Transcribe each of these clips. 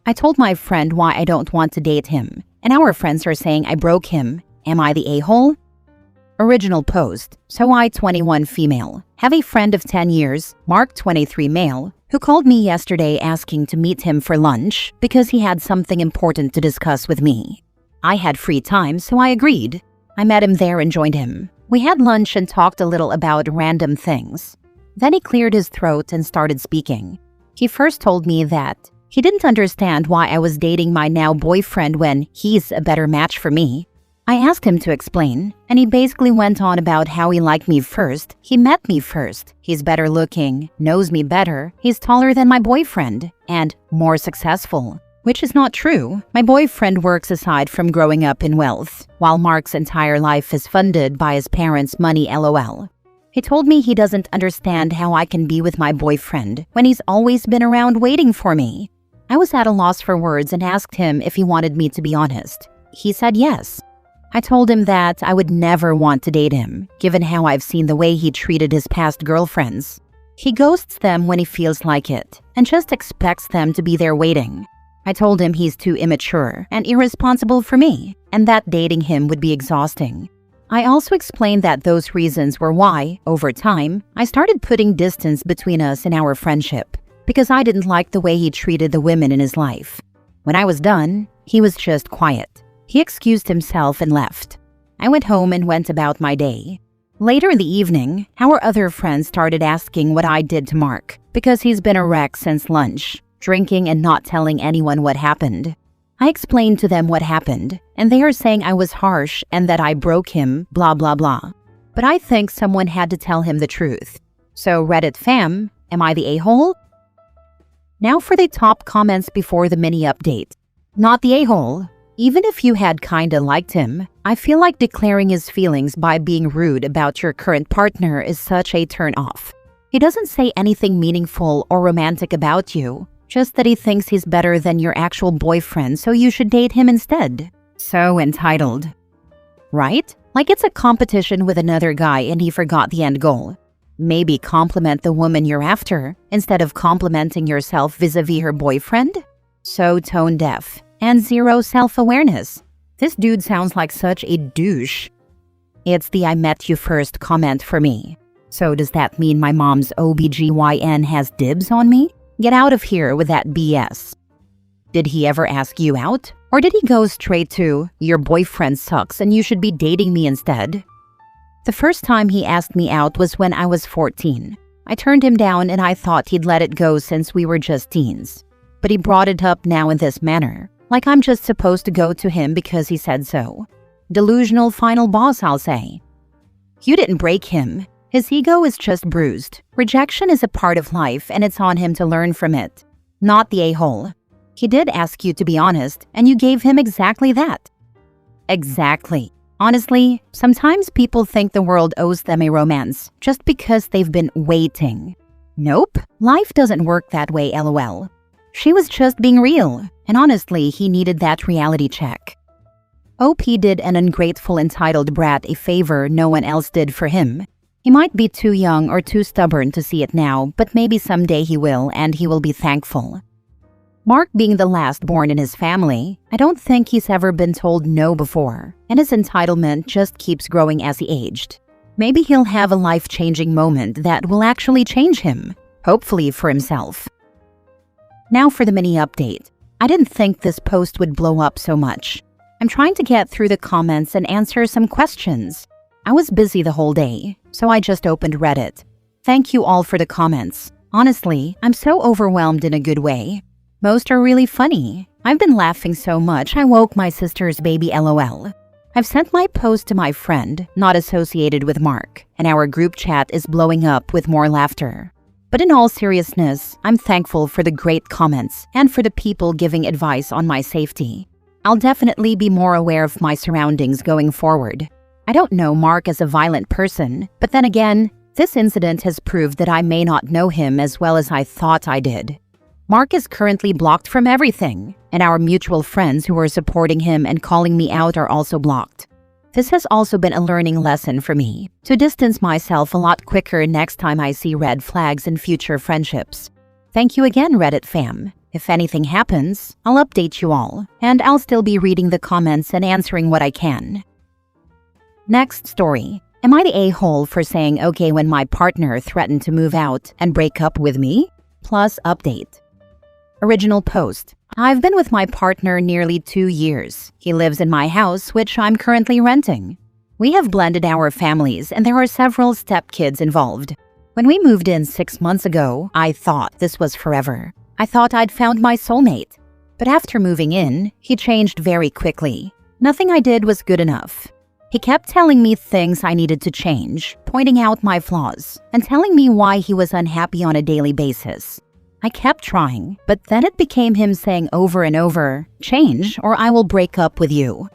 I told my friend why I don't want to date him, and our friends are saying I broke him. Am I the a-hole? Original post. So I, 21 female, have a friend of 10 years, Mark 23 male, who called me yesterday asking to meet him for lunch because he had something important to discuss with me. I had free time, so I agreed. I met him there and joined him. We had lunch and talked a little about random things. Then he cleared his throat and started speaking. He first told me that he didn't understand why I was dating my now boyfriend when he's a better match for me. I asked him to explain, and he basically went on about how he liked me first, he met me first, he's better looking, knows me better, he's taller than my boyfriend, and more successful. Which is not true. My boyfriend works aside from growing up in wealth, while Mark's entire life is funded by his parents' money LOL. He told me he doesn't understand how I can be with my boyfriend when he's always been around waiting for me. I was at a loss for words and asked him if he wanted me to be honest. He said yes. I told him that I would never want to date him, given how I've seen the way he treated his past girlfriends. He ghosts them when he feels like it, and just expects them to be there waiting. I told him he's too immature and irresponsible for me, and that dating him would be exhausting. I also explained that those reasons were why, over time, I started putting distance between us in our friendship, because I didn't like the way he treated the women in his life. When I was done, he was just quiet. He excused himself and left. I went home and went about my day. Later in the evening, our other friends started asking what I did to Mark, because he's been a wreck since lunch, drinking and not telling anyone what happened. I explained to them what happened, and they are saying I was harsh and that I broke him, blah blah blah. But I think someone had to tell him the truth. So Reddit fam, am I the a-hole? Now for the top comments before the mini update. Not the a-hole. Even if you had kinda liked him, I feel like declaring his feelings by being rude about your current partner is such a turn-off. He doesn't say anything meaningful or romantic about you, just that he thinks he's better than your actual boyfriend, so you should date him instead. So entitled. Right? Like it's a competition with another guy and he forgot the end goal. Maybe compliment the woman you're after, instead of complimenting yourself vis-a-vis her boyfriend? So tone-deaf. And zero self-awareness. This dude sounds like such a douche. It's the I met you first comment for me. So does that mean my mom's OBGYN has dibs on me? Get out of here with that BS. Did he ever ask you out? Or did he go straight to, your boyfriend sucks and you should be dating me instead? The first time he asked me out was when I was 14. I turned him down and I thought he'd let it go since we were just teens. But he brought it up now in this manner. Like I'm just supposed to go to him because he said so. Delusional final boss, I'll say. You didn't break him. His ego is just bruised. Rejection is a part of life and it's on him to learn from it. Not the a-hole. He did ask you to be honest and you gave him exactly that. Exactly. Honestly, sometimes people think the world owes them a romance just because they've been waiting. Nope, life doesn't work that way, LOL. She was just being real, and honestly, he needed that reality check. OP did an ungrateful entitled brat a favor no one else did for him. He might be too young or too stubborn to see it now, but maybe someday he will, and he will be thankful. Mark being the last born in his family, I don't think he's ever been told no before, and his entitlement just keeps growing as he aged. Maybe he'll have a life-changing moment that will actually change him, hopefully for himself. Now for the mini update. I didn't think this post would blow up so much. I'm trying to get through the comments and answer some questions. I was busy the whole day, so I just opened Reddit. Thank you all for the comments. Honestly, I'm so overwhelmed in a good way. Most are really funny. I've been laughing so much I woke my sister's baby LOL. I've sent my post to my friend, not associated with Mark, and our group chat is blowing up with more laughter. But in all seriousness, I'm thankful for the great comments and for the people giving advice on my safety. I'll definitely be more aware of my surroundings going forward. I don't know Mark as a violent person, but then again, this incident has proved that I may not know him as well as I thought I did. Mark is currently blocked from everything, and our mutual friends who are supporting him and calling me out are also blocked. This has also been a learning lesson for me, to distance myself a lot quicker next time I see red flags in future friendships. Thank you again, Reddit fam. If anything happens, I'll update you all, and I'll still be reading the comments and answering what I can. Next story. Am I the a-hole for saying okay when my partner threatened to move out and break up with me? Plus update. Original post. I've been with my partner nearly 2 years. He lives in my house, which I'm currently renting. We have blended our families, and there are several stepkids involved. When we moved in 6 months ago, I thought this was forever. I thought I'd found my soulmate. But after moving in, he changed very quickly. Nothing I did was good enough. He kept telling me things I needed to change, pointing out my flaws, and telling me why he was unhappy on a daily basis. I kept trying, but then it became him saying over and over, "Change or I will break up with you."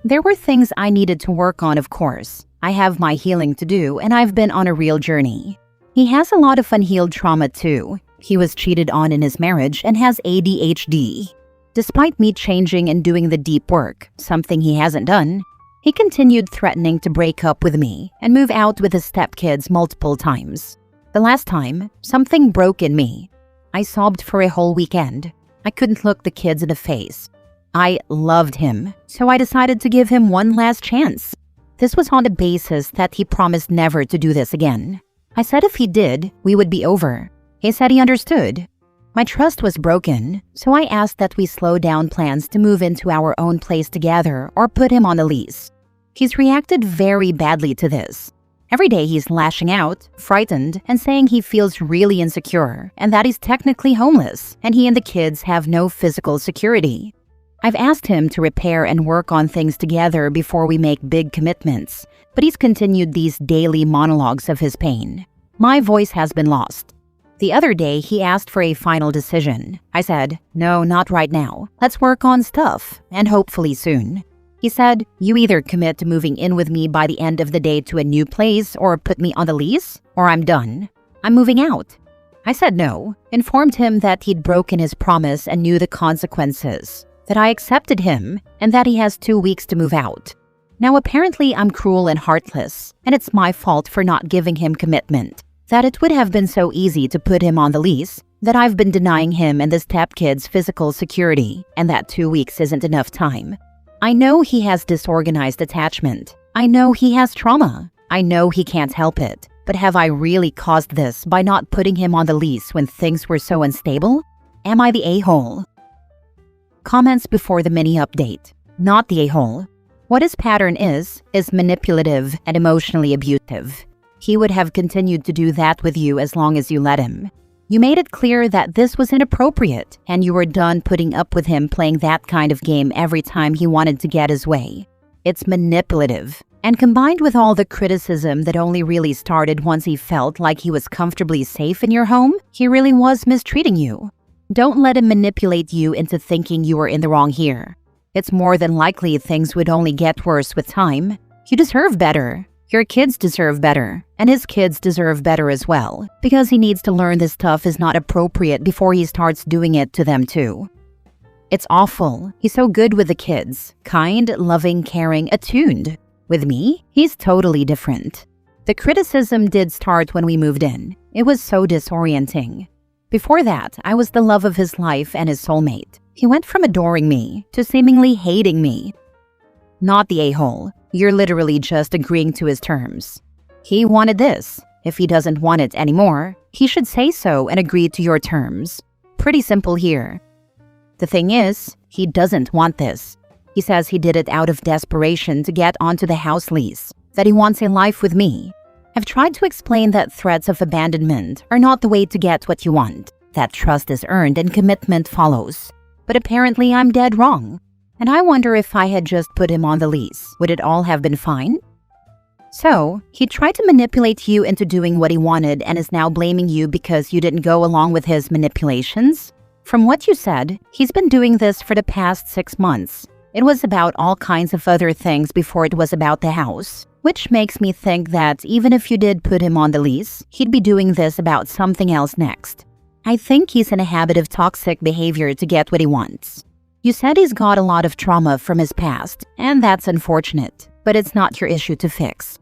There were things I needed to work on, of course. I have my healing to do, and I've been on a real journey. He has a lot of unhealed trauma too. He was cheated on in his marriage and has ADHD. Despite me changing and doing the deep work, something he hasn't done, he continued threatening to break up with me and move out with his stepkids multiple times. The last time, something broke in me. I sobbed for a whole weekend. I couldn't look the kids in the face. I loved him, so I decided to give him one last chance. This was on the basis that he promised never to do this again. I said if he did, we would be over. He said he understood. My trust was broken, so I asked that we slow down plans to move into our own place together or put him on a lease. He's reacted very badly to this. Every day he's lashing out, frightened, and saying he feels really insecure and that he's technically homeless and he and the kids have no physical security. I've asked him to repair and work on things together before we make big commitments, but he's continued these daily monologues of his pain. My voice has been lost. The other day, he asked for a final decision. I said, "No, not right now. Let's work on stuff, and hopefully soon." He said, "You either commit to moving in with me by the end of the day to a new place or put me on the lease, or I'm done. I'm moving out." I said no, informed him that he'd broken his promise and knew the consequences, that I accepted him, and that he has 2 weeks to move out. Now apparently I'm cruel and heartless, and it's my fault for not giving him commitment. That it would have been so easy to put him on the lease, that I've been denying him and the stepkids physical security, and that 2 weeks isn't enough time. I know he has disorganized attachment. I know he has trauma. I know he can't help it. But have I really caused this by not putting him on the lease when things were so unstable? Am I the a-hole? Comments before the mini update. Not the a-hole. What his pattern is manipulative and emotionally abusive. He would have continued to do that with you as long as you let him. You made it clear that this was inappropriate, and you were done putting up with him playing that kind of game every time he wanted to get his way. It's manipulative. And combined with all the criticism that only really started once he felt like he was comfortably safe in your home, he really was mistreating you. Don't let him manipulate you into thinking you were in the wrong here. It's more than likely things would only get worse with time. You deserve better. Your kids deserve better, and his kids deserve better as well, because he needs to learn this stuff is not appropriate before he starts doing it to them too. It's awful. He's so good with the kids. Kind, loving, caring, attuned. With me, he's totally different. The criticism did start when we moved in. It was so disorienting. Before that, I was the love of his life and his soulmate. He went from adoring me to seemingly hating me. Not the a-hole. You're literally just agreeing to his terms. He wanted this. If he doesn't want it anymore, he should say so and agree to your terms. Pretty simple here. The thing is, he doesn't want this. He says he did it out of desperation to get onto the house lease, that he wants a life with me. I've tried to explain that threats of abandonment are not the way to get what you want, that trust is earned and commitment follows. But apparently I'm dead wrong. And I wonder if I had just put him on the lease, would it all have been fine? So, he tried to manipulate you into doing what he wanted and is now blaming you because you didn't go along with his manipulations? From what you said, he's been doing this for the past 6 months. It was about all kinds of other things before it was about the house, which makes me think that even if you did put him on the lease, he'd be doing this about something else next. I think he's in a habit of toxic behavior to get what he wants. You said he's got a lot of trauma from his past, and that's unfortunate, but it's not your issue to fix.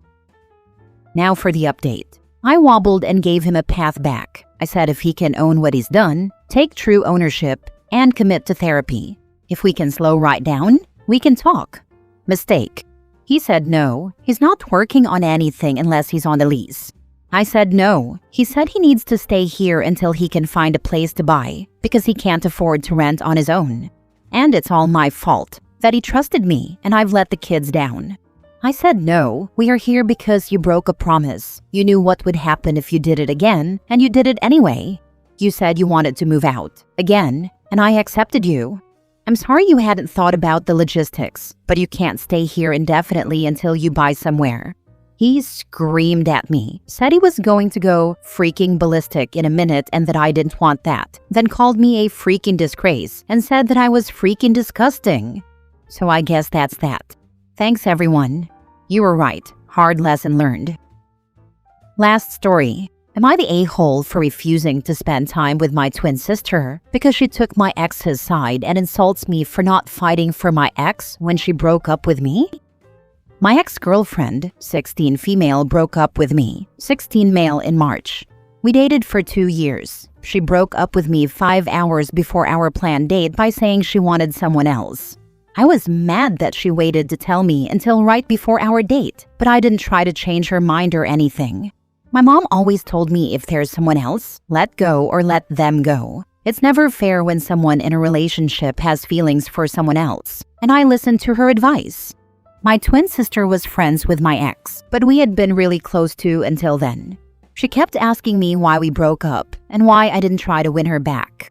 Now for the update. I wobbled and gave him a path back. I said if he can own what he's done, take true ownership, and commit to therapy. If we can slow right down, we can talk. Mistake. He said no, he's not working on anything unless he's on the lease. I said no. He said he needs to stay here until he can find a place to buy because he can't afford to rent on his own. And it's all my fault that he trusted me and I've let the kids down. I said no, we are here because you broke a promise. You knew what would happen if you did it again, and you did it anyway. You said you wanted to move out, again, and I accepted you. I'm sorry you hadn't thought about the logistics, but you can't stay here indefinitely until you buy somewhere. He screamed at me, said he was going to go freaking ballistic in a minute and that I didn't want that, then called me a freaking disgrace and said that I was freaking disgusting. So I guess that's that. Thanks everyone. You were right. Hard lesson learned. Last story. Am I the a-hole for refusing to spend time with my twin sister because she took my ex's side and insults me for not fighting for my ex when she broke up with me? My ex-girlfriend, 16 female, broke up with me, 16 male, in March. We dated for 2 years. She broke up with me 5 hours before our planned date by saying she wanted someone else. I was mad that she waited to tell me until right before our date, but I didn't try to change her mind or anything. My mom always told me if there's someone else, let go or let them go. It's never fair when someone in a relationship has feelings for someone else, and I listened to her advice. My twin sister was friends with my ex, but we had been really close too until then. She kept asking me why we broke up and why I didn't try to win her back.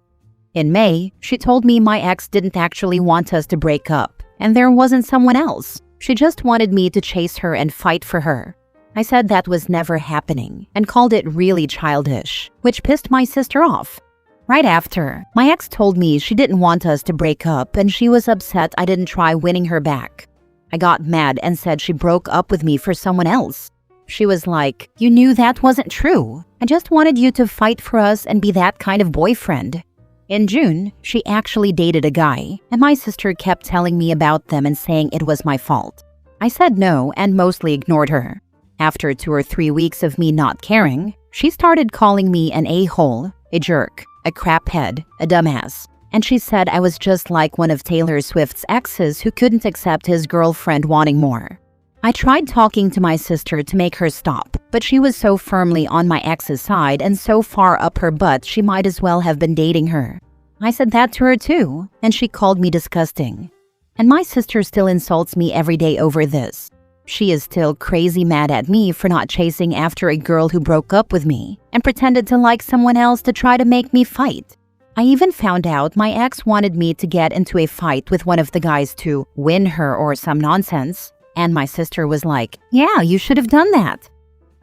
In May, she told me my ex didn't actually want us to break up, and there wasn't someone else. She just wanted me to chase her and fight for her. I said that was never happening and called it really childish, which pissed my sister off. Right after, my ex told me she didn't want us to break up and she was upset I didn't try winning her back. I got mad and said she broke up with me for someone else. She was like, "You knew that wasn't true. I just wanted you to fight for us and be that kind of boyfriend." In June, she actually dated a guy, and my sister kept telling me about them and saying it was my fault. I said no and mostly ignored her. After 2 or 3 weeks of me not caring, she started calling me an a-hole, a jerk, a craphead, a dumbass, and she said I was just like one of Taylor Swift's exes who couldn't accept his girlfriend wanting more. I tried talking to my sister to make her stop, but she was so firmly on my ex's side and so far up her butt she might as well have been dating her. I said that to her too, and she called me disgusting. And my sister still insults me every day over this. She is still crazy mad at me for not chasing after a girl who broke up with me and pretended to like someone else to try to make me fight. I even found out my ex wanted me to get into a fight with one of the guys to win her or some nonsense. And my sister was like, "Yeah, you should have done that."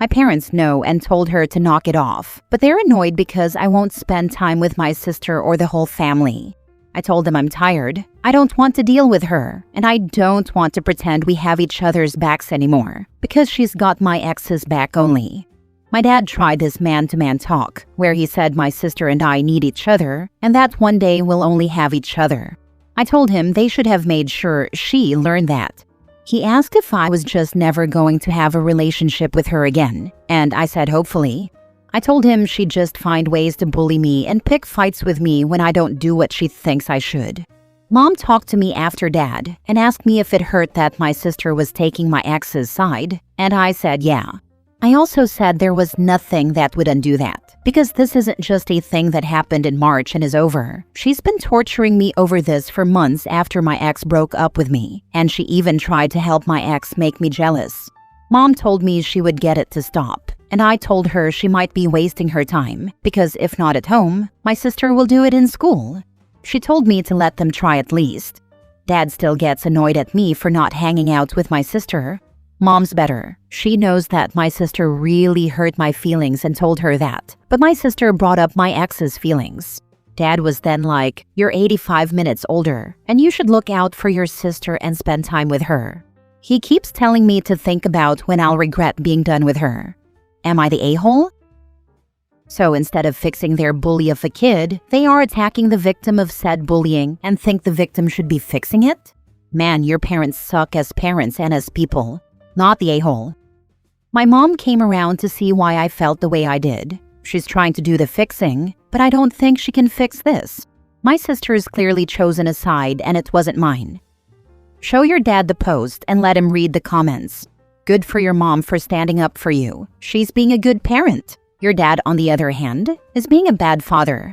My parents know and told her to knock it off, but they're annoyed because I won't spend time with my sister or the whole family. I told them I'm tired, I don't want to deal with her, and I don't want to pretend we have each other's backs anymore, because she's got my ex's back only. My dad tried this man-to-man talk, where he said my sister and I need each other, and that one day we'll only have each other. I told him they should have made sure she learned that. He asked if I was just never going to have a relationship with her again, and I said hopefully. I told him she'd just find ways to bully me and pick fights with me when I don't do what she thinks I should. Mom talked to me after Dad and asked me if it hurt that my sister was taking my ex's side, and I said yeah. I also said there was nothing that would undo that, because this isn't just a thing that happened in March and is over. She's been torturing me over this for months after my ex broke up with me, and she even tried to help my ex make me jealous. Mom told me she would get it to stop, and I told her she might be wasting her time, because if not at home, my sister will do it in school. She told me to let them try at least. Dad still gets annoyed at me for not hanging out with my sister. Mom's better. She knows that my sister really hurt my feelings and told her that. But my sister brought up my ex's feelings. Dad was then like, "You're 85 minutes older, and you should look out for your sister and spend time with her." He keeps telling me to think about when I'll regret being done with her. Am I the a-hole? So instead of fixing their bully of a kid, they are attacking the victim of said bullying and think the victim should be fixing it? Man, your parents suck as parents and as people. Not the a-hole. My mom came around to see why I felt the way I did. She's trying to do the fixing, but I don't think she can fix this. My sister's clearly chosen a side and it wasn't mine. Show your dad the post and let him read the comments. Good for your mom for standing up for you. She's being a good parent. Your dad, on the other hand, is being a bad father.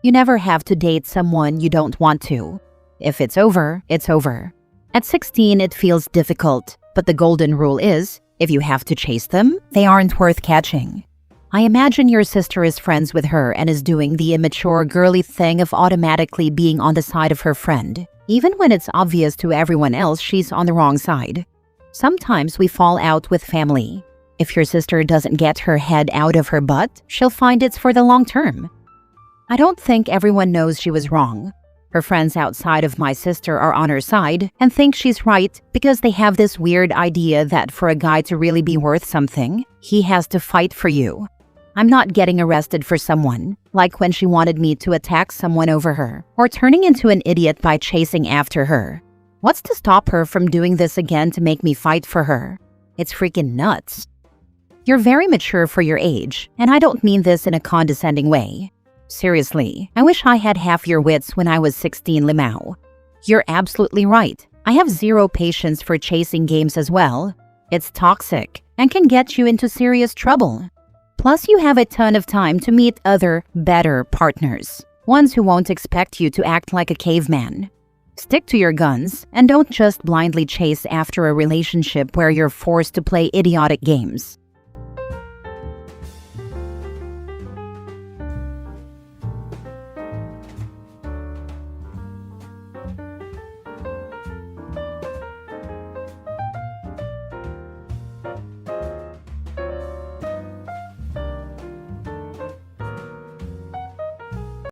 You never have to date someone you don't want to. If it's over, it's over. At 16, it feels difficult, but the golden rule is, if you have to chase them, they aren't worth catching. I imagine your sister is friends with her and is doing the immature girly thing of automatically being on the side of her friend, even when it's obvious to everyone else she's on the wrong side. Sometimes we fall out with family. If your sister doesn't get her head out of her butt, she'll find it's for the long term. I don't think everyone knows she was wrong. Her friends outside of my sister are on her side and think she's right because they have this weird idea that for a guy to really be worth something, he has to fight for you. I'm not getting arrested for someone, like when she wanted me to attack someone over her, or turning into an idiot by chasing after her. What's to stop her from doing this again to make me fight for her? It's freaking nuts. You're very mature for your age, and I don't mean this in a condescending way. Seriously, I wish I had half your wits when I was 16, Limao. You're absolutely right. I have zero patience for chasing games as well. It's toxic and can get you into serious trouble. Plus, you have a ton of time to meet other, better partners. Ones who won't expect you to act like a caveman. Stick to your guns and don't just blindly chase after a relationship where you're forced to play idiotic games.